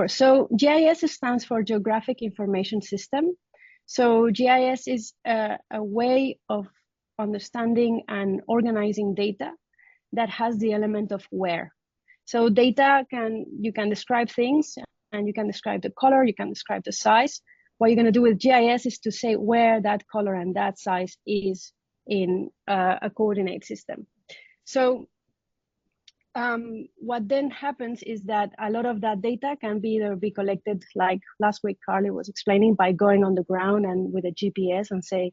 Sure. So GIS stands for Geographic Information System. So GIS is a way of understanding and organizing data that has the element of where. So data you can describe things, and you can describe the color, you can describe the size. What you're going to do with GIS is to say where that color and that size is in a coordinate system. So what then happens is that a lot of that data can either be collected, like last week Carly was explaining, by going on the ground and with a GPS and say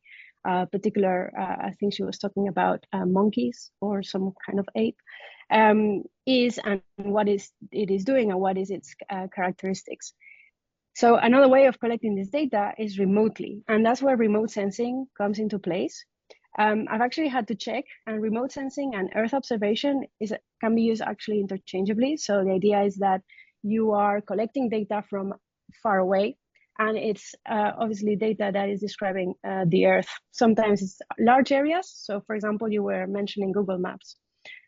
particular, I think she was talking about monkeys or some kind of ape, is and what it is doing and what is its characteristics. So another way of collecting this data is remotely, and that's where remote sensing comes into place. I've actually had to check, and remote sensing and Earth observation can be used actually interchangeably. So the idea is that you are collecting data from far away, and it's obviously data that is describing the Earth. Sometimes it's large areas. So for example, you were mentioning Google Maps.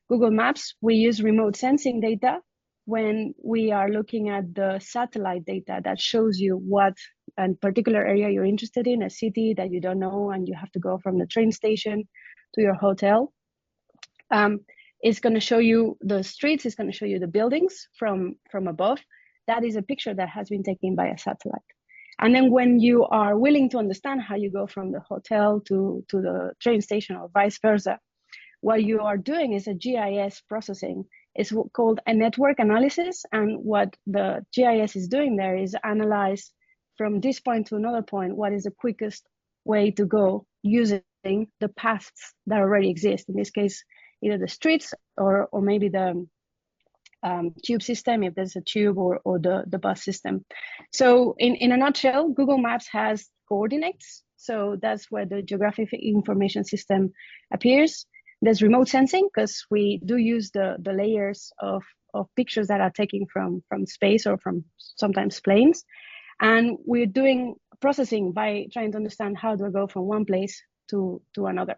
Google Maps, we use remote sensing data when we are looking at the satellite data that shows you what a particular area you're interested in, a city that you don't know, and you have to go from the train station to your hotel. It's going to show you the streets, it's going to show you the buildings from above. That is a picture that has been taken by a satellite. And then when you are willing to understand how you go from the hotel to the train station or vice versa, what you are doing is a GIS processing. It's called a network analysis. And what the GIS is doing there is analyze from this point to another point, what is the quickest way to go using the paths that already exist. In this case, either the streets or maybe the tube system, if there's a tube, or the bus system. So in a nutshell, Google Maps has coordinates. So that's where the geographic information system appears. There's remote sensing, because we do use the layers of pictures that are taken from space or from sometimes planes. And we're doing processing by trying to understand how do I go from one place to another.